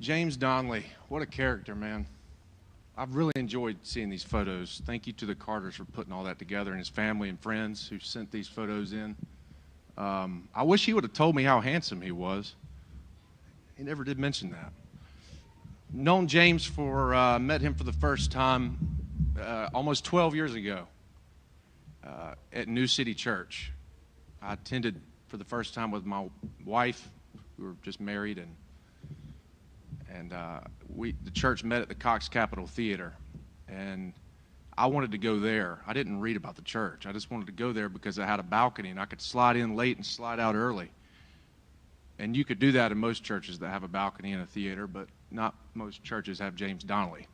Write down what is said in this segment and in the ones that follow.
James Donley, what a character, man. I've really enjoyed seeing these photos. Thank you to the Carters for putting all that together and his family and friends who sent these photos in. I wish he would have told me how handsome he was. He never did mention that. Known James met him for the first time almost 12 years ago at New City Church. I attended for the first time with my wife. We were just married, and the church met at the Cox Capitol Theater, and I wanted to go there. I didn't read about the church. I just wanted to go there because it had a balcony, and I could slide in late and slide out early. And you could do that in most churches that have a balcony and a theater, but not most churches have James Donley.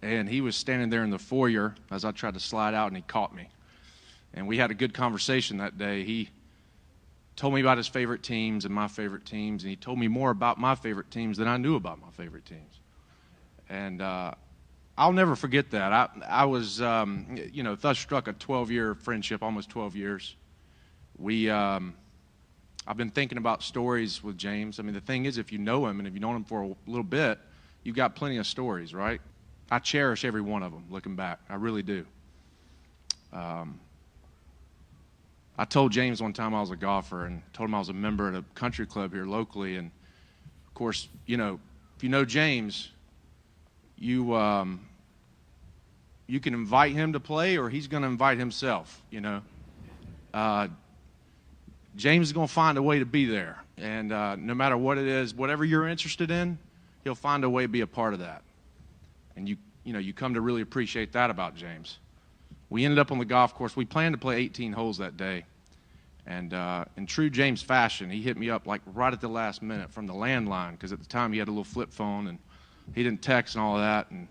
And he was standing there in the foyer as I tried to slide out, and he caught me. And we had a good conversation that day. He told me about his favorite teams and my favorite teams, and he told me more about my favorite teams than I knew about my favorite teams. And I'll never forget that. I was, thus struck a 12-year friendship, almost 12 years. I've been thinking about stories with James. I mean, the thing is, if you know him and if you've known him for a little bit, you've got plenty of stories, right? I cherish every one of them, looking back. I really do. I told James one time I was a golfer and told him I was a member at a country club here locally. And, of course, if you know James, you can invite him to play or he's going to invite himself, James is going to find a way to be there. And no matter what it is, whatever you're interested in, he'll find a way to be a part of that. And you come to really appreciate that about James. We ended up on the golf course. We planned to play 18 holes that day. And in true James fashion, he hit me up like right at the last minute from the landline, because at the time he had a little flip phone and he didn't text and all of that. And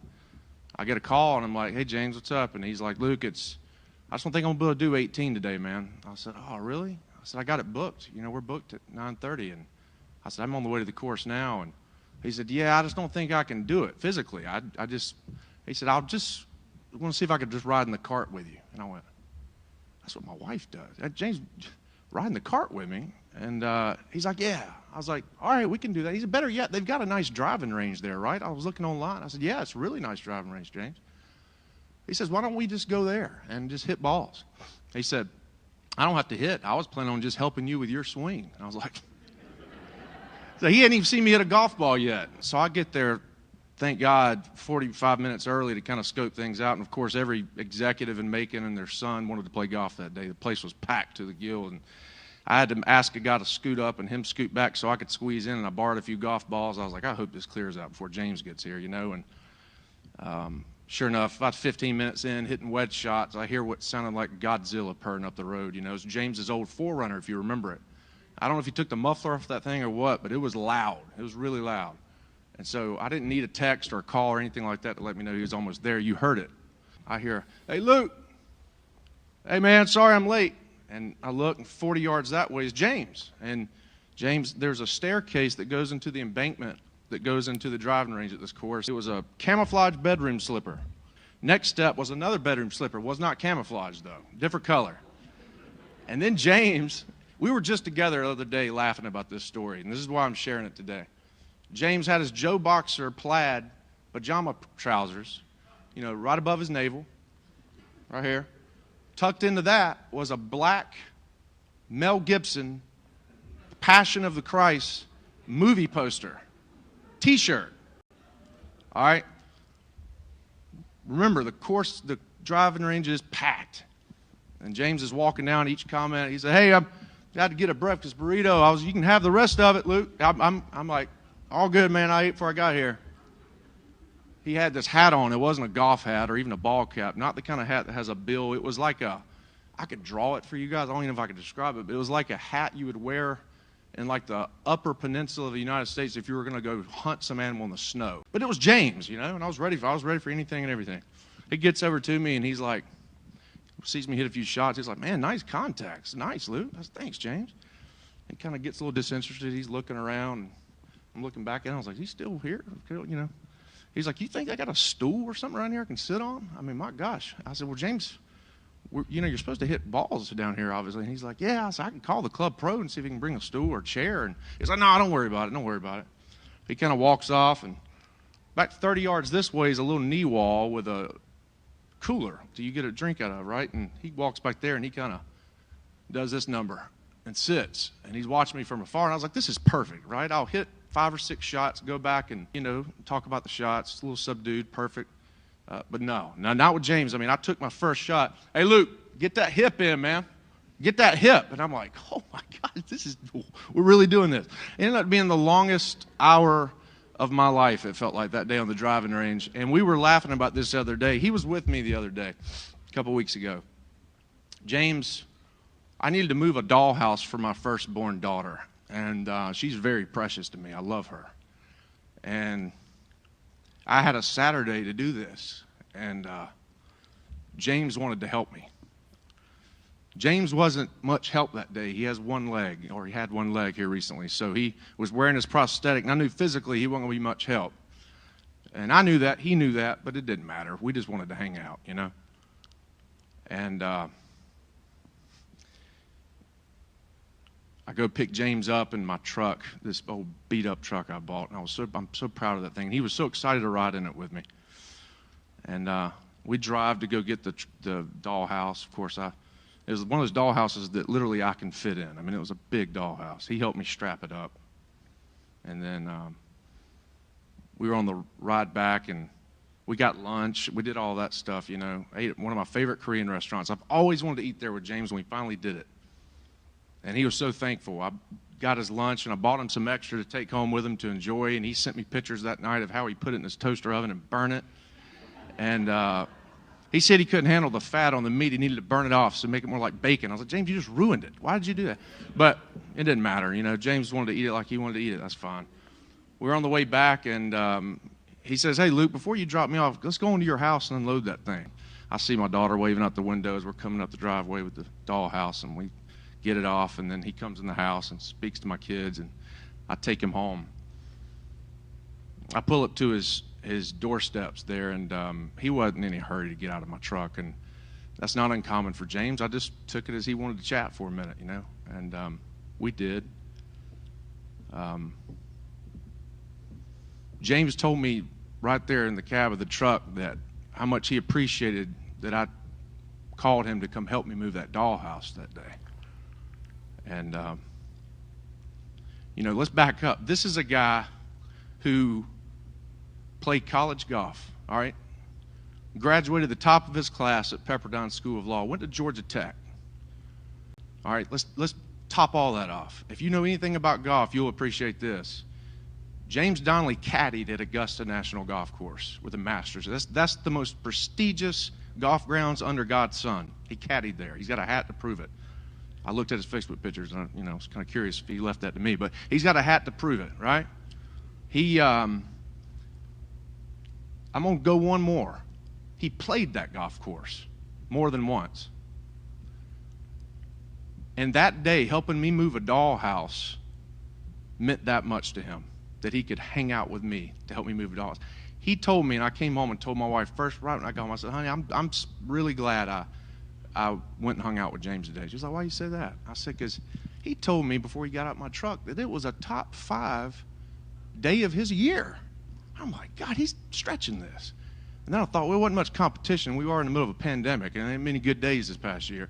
I get a call and I'm like, "Hey James, what's up?" And he's like, "Luke, I just don't think I'm gonna be able to do 18 today, man." I said, "Oh, really?" I said, "I got it booked. We're booked at 9:30." And I said, "I'm on the way to the course now." And he said, "Yeah, I just don't think I can do it physically. He said, I want to see if I could just ride in the cart with you." And I went, "That's what my wife does. James, ride in the cart with me?" And he's like, "Yeah." I was like, "All right, we can do that." He said, "Better yet, they've got a nice driving range there, right?" I was looking online. I said, "Yeah, it's a really nice driving range, James." He says, "Why don't we just go there and just hit balls?" He said, "I don't have to hit. I was planning on just helping you with your swing." And I was like, so he hadn't even seen me hit a golf ball yet. So I get there, thank God, 45 minutes early to kind of scope things out. And, of course, every executive in Macon and their son wanted to play golf that day. The place was packed to the gill. And I had to ask a guy to scoot up and him scoot back so I could squeeze in. And I borrowed a few golf balls. I was like, I hope this clears out before James gets here, And sure enough, about 15 minutes in, hitting wedge shots, I hear what sounded like Godzilla purring up the road. It was James's old 4Runner, if you remember it. I don't know if he took the muffler off that thing or what, but it was loud. It was really loud. And so I didn't need a text or a call or anything like that to let me know he was almost there. You heard it. I hear, "Hey, Luke. Hey, man, sorry I'm late." And I look, and 40 yards that way is James. And James, there's a staircase that goes into the embankment that goes into the driving range at this course. It was a camouflage bedroom slipper. Next step was another bedroom slipper. Was not camouflage, though. Different color. And then James, we were just together the other day laughing about this story, and this is why I'm sharing it today. James had his Joe Boxer plaid pajama trousers, right above his navel, right here. Tucked into that was a black Mel Gibson Passion of the Christ movie poster, T-shirt. All right. Remember, the driving range is packed. And James is walking down each comment. He said, "Hey, I've got to get a breakfast burrito. You can have the rest of it, Luke." I'm like, "All good, man. I ate before I got here." He had this hat on. It wasn't a golf hat or even a ball cap. Not the kind of hat that has a bill. It was like I could draw it for you guys. I don't even know if I could describe it, but it was like a hat you would wear in like the upper peninsula of the United States if you were going to go hunt some animal in the snow. But it was James, and I was ready for anything and everything. He gets over to me and he's like, sees me hit a few shots. He's like, "Man, nice contacts. Nice, Luke." I said, "Thanks, James." He kind of gets a little disinterested. He's looking around. And I'm looking back at him. I was like, "He's still here?" He's like, "You think I got a stool or something around here I can sit on?" I mean, my gosh. I said, "Well, James, you're supposed to hit balls down here, obviously." And he's like, "Yeah." I said, "I can call the club pro and see if he can bring a stool or a chair." And he's like, "No, don't worry about it. Don't worry about it." He kind of walks off, and back 30 yards this way is a little knee wall with a cooler that you get a drink out of, right? And he walks back there, and he kind of does this number and sits. And he's watching me from afar, and I was like, this is perfect, right? I'll hit 5 or 6 shots, go back and, talk about the shots. It's a little subdued, perfect. But no, not with James. I mean, I took my first shot. Hey, Luke, get that hip in, man. Get that hip. And I'm like, oh, my God, we're really doing this. It ended up being the longest hour of my life, it felt like, that day on the driving range. And we were laughing about this the other day. He was with me the other day, a couple weeks ago. James, I needed to move a dollhouse for my firstborn daughter. And she's very precious to me. I love her. And I had a Saturday to do this. And James wanted to help me. James wasn't much help that day. He has one leg, or he had one leg here recently. So he was wearing his prosthetic, and I knew physically he wasn't going to be much help. And I knew that. He knew that, but it didn't matter. We just wanted to hang out, And I go pick James up in my truck, this old beat-up truck I bought, and I'm so proud of that thing. He was so excited to ride in it with me. And we drive to go get the dollhouse. Of course, it was one of those dollhouses that literally I can fit in. I mean, it was a big dollhouse. He helped me strap it up. And then we were on the ride back, and we got lunch. We did all that stuff, I ate at one of my favorite Korean restaurants. I've always wanted to eat there with James, and we finally did it. And he was so thankful. I got his lunch, and I bought him some extra to take home with him to enjoy, and he sent me pictures that night of how he put it in his toaster oven and burn it. And he said he couldn't handle the fat on the meat. He needed to burn it off so make it more like bacon. I was like, James, you just ruined it. Why did you do that? But it didn't matter. James wanted to eat it like he wanted to eat it. That's fine. We were on the way back, and he says, hey, Luke, before you drop me off, let's go into your house and unload that thing. I see my daughter waving out the window as we're coming up the driveway with the dollhouse, and we get it off, and then he comes in the house and speaks to my kids, and I take him home. I pull up to his doorsteps there, and he wasn't in any hurry to get out of my truck, and that's not uncommon for James. I just took it as he wanted to chat for a minute, and we did. James told me right there in the cab of the truck that how much he appreciated that I called him to come help me move that dollhouse that day. And, let's back up. This is a guy who played college golf, all right? Graduated the top of his class at Pepperdine School of Law, went to Georgia Tech. All right, let's top all that off. If you know anything about golf, you'll appreciate this. James Donley caddied at Augusta National Golf Course with a Masters. That's the most prestigious golf grounds under God's sun. He caddied there. He's got a hat to prove it. I looked at his Facebook pictures, and I was kind of curious if he left that to me, but he's got a hat to prove it, right? I'm going to go one more. He played that golf course more than once. And that day, helping me move a dollhouse meant that much to him, that he could hang out with me to help me move a dollhouse. He told me, and I came home and told my wife first, right when I got home, I said, honey, I'm really glad I went and hung out with James today. She was like, why you say that? I said, because he told me before he got out of my truck that it was a top 5 day of his year. I'm like, God, he's stretching this. And then I thought, well, it wasn't much competition. We were in the middle of a pandemic, and there ain't many good days this past year.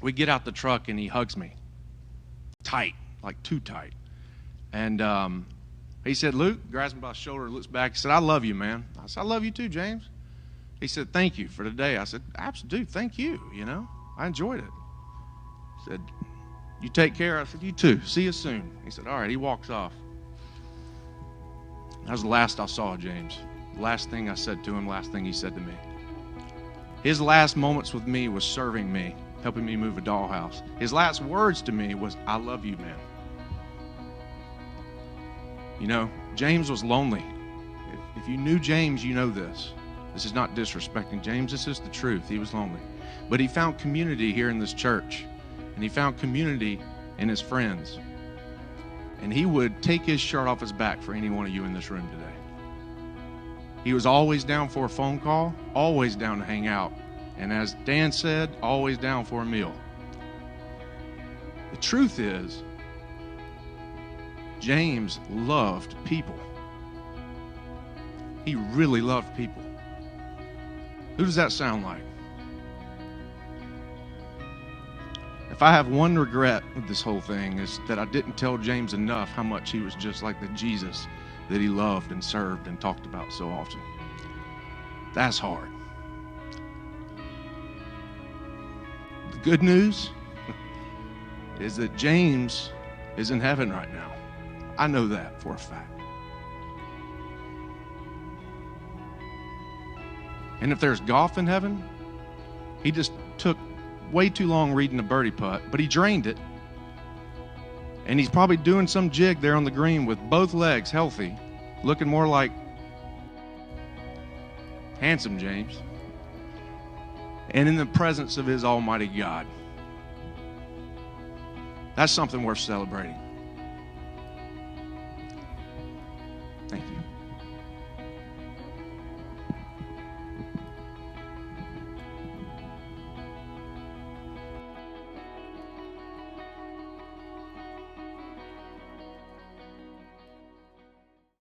We get out the truck, and he hugs me. Tight, like too tight. And he said, Luke, grabs me by the shoulder, looks back. He said, I love you, man. I said, I love you too, James. He said, thank you for today. I said, absolutely, thank you, I enjoyed it. He said, you take care. I said, you too. See you soon. He said, all right. He walks off. That was the last I saw of James. The last thing I said to him, last thing he said to me. His last moments with me was serving me, helping me move a dollhouse. His last words to me was, I love you, man. James was lonely. If you knew James, you know this. This is not disrespecting James. This is the truth. He was lonely. But he found community here in this church. And he found community in his friends. And he would take his shirt off his back for any one of you in this room today. He was always down for a phone call, always down to hang out. And as Dan said, always down for a meal. The truth is, James loved people. He really loved people. Who does that sound like? If I have one regret with this whole thing, is that I didn't tell James enough how much he was just like the Jesus that he loved and served and talked about so often. That's hard. The good news is that James is in heaven right now. I know that for a fact. And if there's golf in heaven, he just took way too long reading the birdie putt, but he drained it. And he's probably doing some jig there on the green with both legs healthy, looking more like handsome James, and in the presence of his almighty God. That's something worth celebrating.